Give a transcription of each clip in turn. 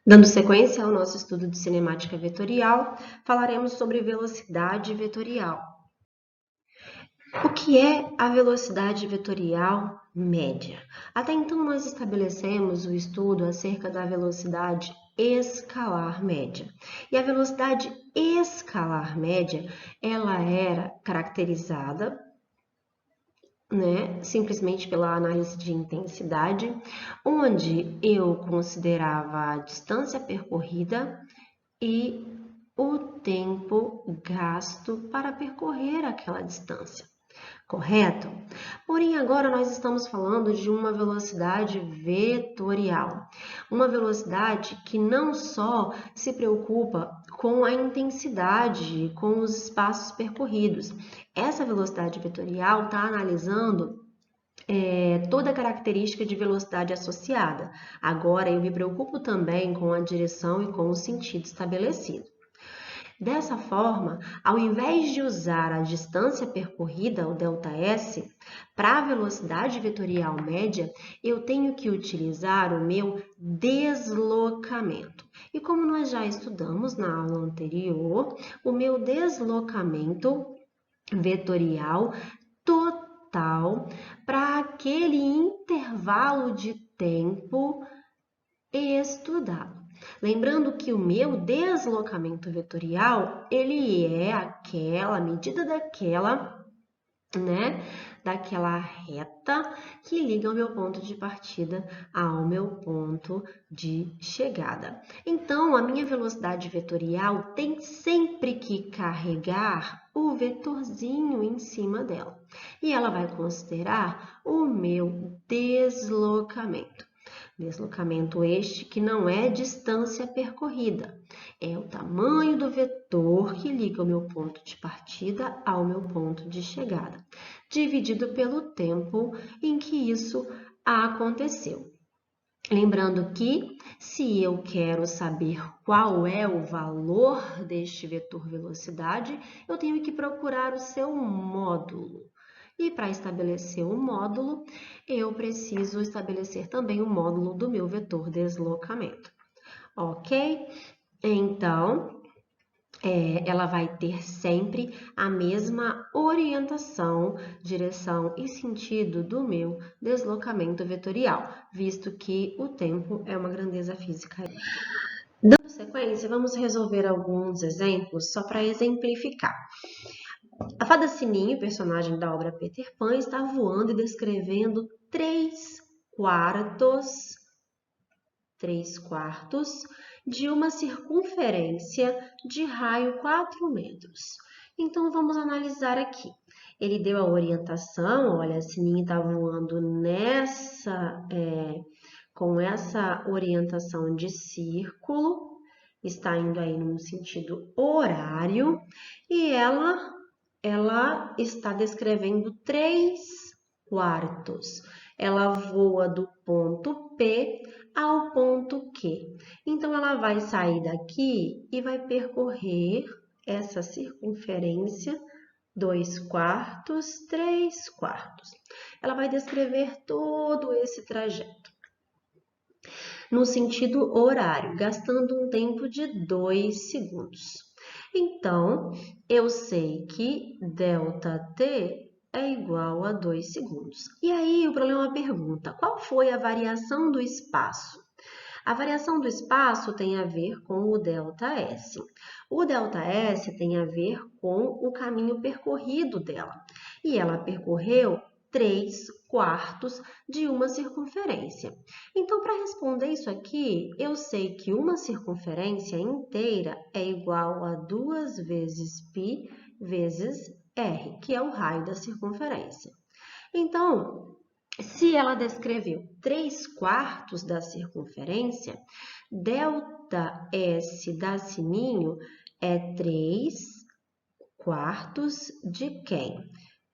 Dando sequência ao nosso estudo de cinemática vetorial, falaremos sobre velocidade vetorial. O que é a velocidade vetorial média? Até então, nós estabelecemos o estudo acerca da velocidade escalar média. E a velocidade escalar média, ela era caracterizada simplesmente pela análise de intensidade, onde eu considerava a distância percorrida e o tempo gasto para percorrer aquela distância, correto? Porém, agora nós estamos falando de uma velocidade vetorial, uma velocidade que não só se preocupa com a intensidade, com os espaços percorridos. Essa velocidade vetorial está analisando toda a característica de velocidade associada. Agora, eu me preocupo também com a direção e com o sentido estabelecido. Dessa forma, ao invés de usar a distância percorrida, o ΔS, para a velocidade vetorial média, eu tenho que utilizar o meu deslocamento. E como nós já estudamos na aula anterior, o meu deslocamento vetorial total para aquele intervalo de tempo estudado. Lembrando que o meu deslocamento vetorial, ele é aquela medida daquela reta que liga o meu ponto de partida ao meu ponto de chegada. Então, a minha velocidade vetorial tem sempre que carregar o vetorzinho em cima dela. E ela vai considerar o meu deslocamento. Deslocamento este que não é distância percorrida, é o tamanho do vetor que liga o meu ponto de partida ao meu ponto de chegada, dividido pelo tempo em que isso aconteceu. Lembrando que, se eu quero saber qual é o valor deste vetor velocidade, eu tenho que procurar o seu módulo. E para estabelecer o módulo, eu preciso estabelecer também o módulo do meu vetor deslocamento. Ok? Então, ela vai ter sempre a mesma orientação, direção e sentido do meu deslocamento vetorial, visto que o tempo é uma grandeza física. Dando sequência, vamos resolver alguns exemplos só para exemplificar. A fada Sininho, personagem da obra Peter Pan, está voando e descrevendo 3/4 de uma circunferência de raio 4 metros. Então, vamos analisar aqui. Ele deu a orientação, olha, a Sininho está voando com essa orientação de círculo, está indo aí num sentido horário, e ela está descrevendo 3/4. Ela voa do ponto P ao ponto Q. Então, ela vai sair daqui e vai percorrer essa circunferência 2/4, 3/4. Ela vai descrever todo esse trajeto no sentido horário, gastando um tempo de 2 segundos. Então, eu sei que ΔT é igual a 2 segundos. E aí, o problema pergunta, qual foi a variação do espaço? A variação do espaço tem a ver com o ΔS. O ΔS tem a ver com o caminho percorrido dela. E ela percorreu 3/4 de uma circunferência. Então, para responder isso aqui, eu sei que uma circunferência inteira é igual a 2 vezes π vezes r, que é o raio da circunferência. Então, se ela descreveu 3/4 da circunferência, ΔS da Sininho é 3/4 de quem?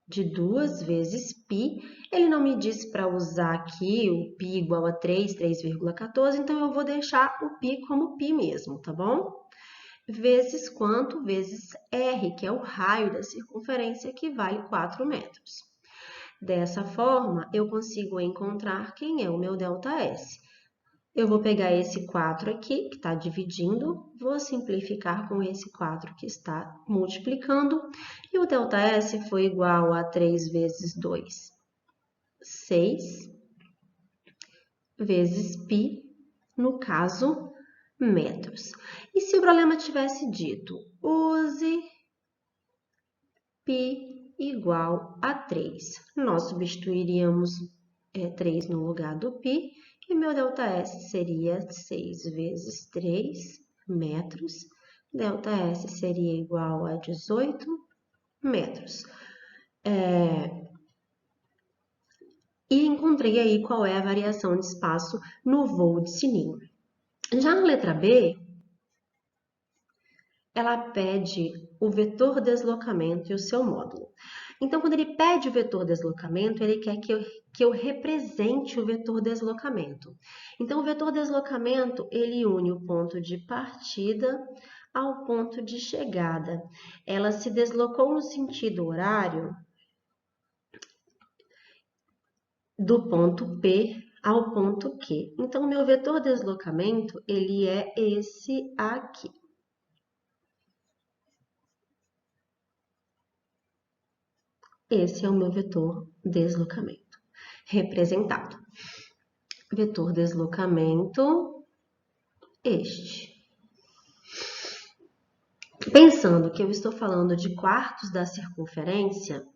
De 2 vezes π. Ele não me disse para usar aqui o π igual a 3,14, então eu vou deixar o π como π mesmo, tá bom? Vezes quanto? Vezes r, que é o raio da circunferência, que vale 4 metros. Dessa forma, eu consigo encontrar quem é o meu ΔS. Eu vou pegar esse 4 aqui, que está dividindo, vou simplificar com esse 4 que está multiplicando, e o ΔS foi igual a 3 vezes 2, 6, vezes π, no caso, metros. E se o problema tivesse dito, use π igual a 3, nós substituiríamos 3 no lugar do π, e meu ΔS seria 6 vezes 3 metros. ΔS seria igual a 18 metros. E encontrei aí qual é a variação de espaço no voo de sininho. Já na letra B, ela pede o vetor deslocamento e o seu módulo. Então, quando ele pede o vetor deslocamento, ele quer que eu represente o vetor deslocamento. Então, o vetor deslocamento, ele une o ponto de partida ao ponto de chegada. Ela se deslocou no sentido horário do ponto P ao ponto Q. Então, o meu vetor deslocamento, ele é esse aqui. Esse é o meu vetor deslocamento, representado. Vetor deslocamento, este. Pensando que eu estou falando de quartos da circunferência,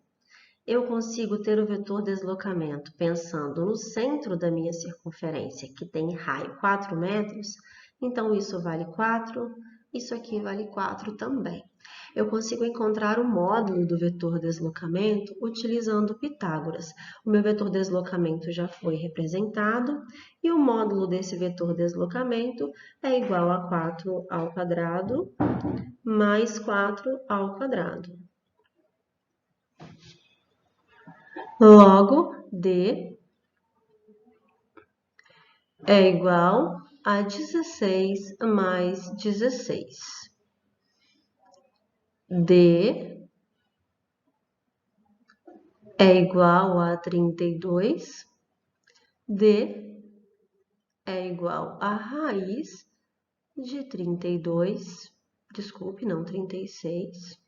eu consigo ter o vetor deslocamento pensando no centro da minha circunferência, que tem raio 4 metros, então isso vale 4, isso aqui vale 4 também. Eu consigo encontrar o módulo do vetor deslocamento utilizando Pitágoras. O meu vetor deslocamento já foi representado e o módulo desse vetor deslocamento é igual a 4 ao quadrado mais 4 ao quadrado. Logo, D é igual a 16 mais 16. D é igual a 32. D é igual a raiz de 32. Desculpe, não, 36.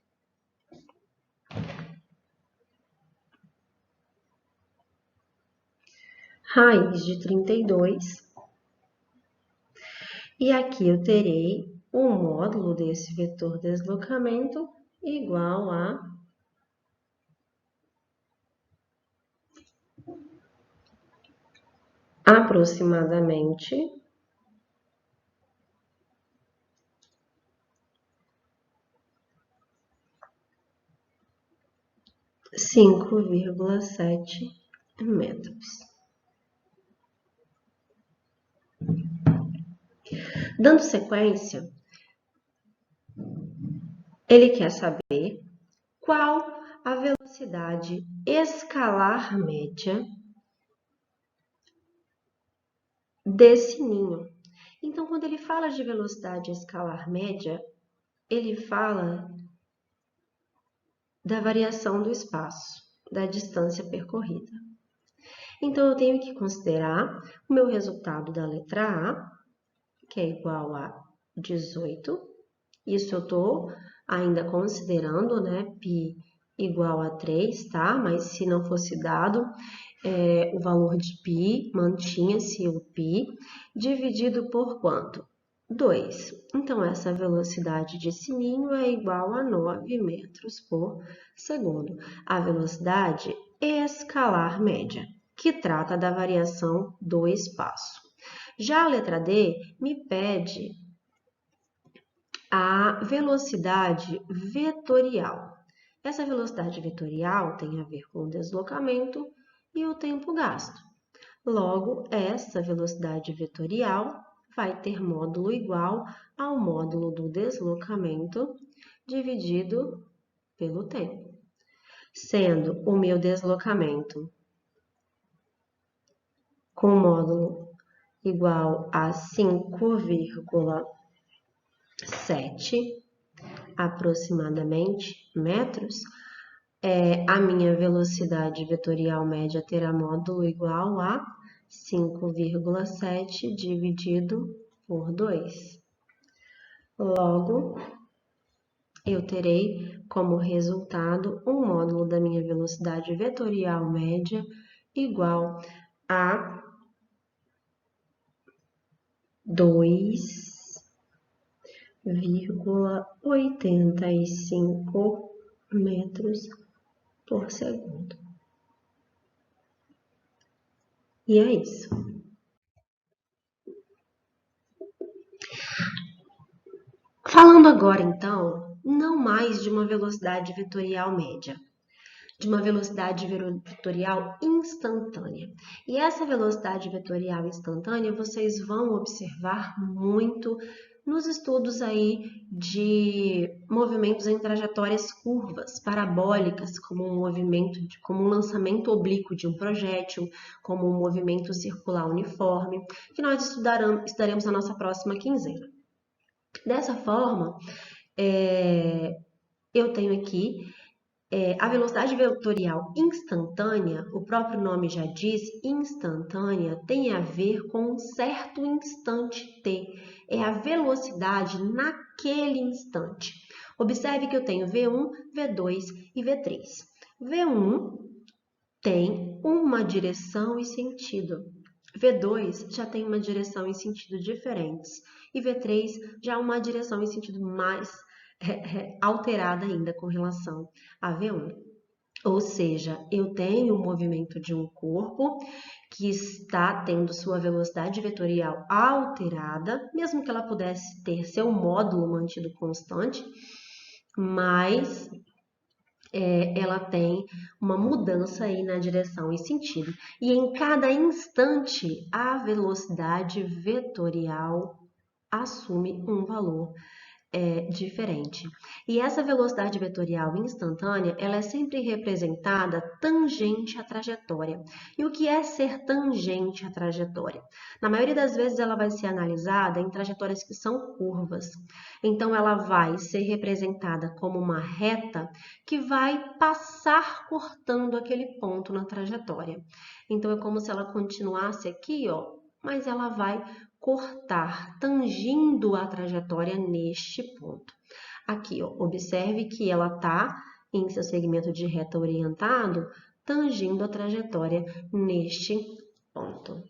Raiz de 32. E aqui eu terei o módulo desse vetor deslocamento igual a aproximadamente 5,7 metros. Dando sequência, ele quer saber qual a velocidade escalar média desse ninho. Então, quando ele fala de velocidade escalar média, ele fala da variação do espaço, da distância percorrida. Então, eu tenho que considerar o meu resultado da letra A, que é igual a 18. Isso eu estou ainda considerando, né, π igual a 3, tá? Mas se não fosse dado o valor de π, mantinha-se o π, dividido por quanto? 2. Então, essa velocidade de sininho é igual a 9 metros por segundo. A velocidade escalar média, que trata da variação do espaço. Já a letra D me pede a velocidade vetorial. Essa velocidade vetorial tem a ver com o deslocamento e o tempo gasto. Logo, essa velocidade vetorial vai ter módulo igual ao módulo do deslocamento dividido pelo tempo. Sendo o meu deslocamento com módulo igual a 5,7 aproximadamente metros, a minha velocidade vetorial média terá módulo igual a 5,7 dividido por 2. Logo, eu terei como resultado um módulo da minha velocidade vetorial média igual a 2,85 metros por segundo. E é isso. Falando agora, então, não mais de uma velocidade vetorial média, de uma velocidade vetorial instantânea. E essa velocidade vetorial instantânea vocês vão observar muito nos estudos aí de movimentos em trajetórias curvas, parabólicas, como como um lançamento oblíquo de um projétil, como um movimento circular uniforme, que nós estudaremos na nossa próxima quinzena. Dessa forma, eu tenho aqui a velocidade vetorial instantânea, o próprio nome já diz, instantânea, tem a ver com um certo instante t. É a velocidade naquele instante. Observe que eu tenho V1, V2 e V3. V1 tem uma direção e sentido. V2 já tem uma direção e sentido diferentes. E V3 já uma direção e sentido mais alterada ainda com relação a V1. Ou seja, eu tenho o movimento de um corpo que está tendo sua velocidade vetorial alterada, mesmo que ela pudesse ter seu módulo mantido constante, mas ela tem uma mudança aí na direção e sentido. E em cada instante, a velocidade vetorial assume um valor diferente. E essa velocidade vetorial instantânea, ela é sempre representada tangente à trajetória. E o que é ser tangente à trajetória? Na maioria das vezes ela vai ser analisada em trajetórias que são curvas. Então ela vai ser representada como uma reta que vai passar cortando aquele ponto na trajetória. Então é como se ela continuasse aqui, ó, mas ela vai cortar, tangindo a trajetória neste ponto. Aqui, ó, observe que ela está em seu segmento de reta orientado, tangindo a trajetória neste ponto.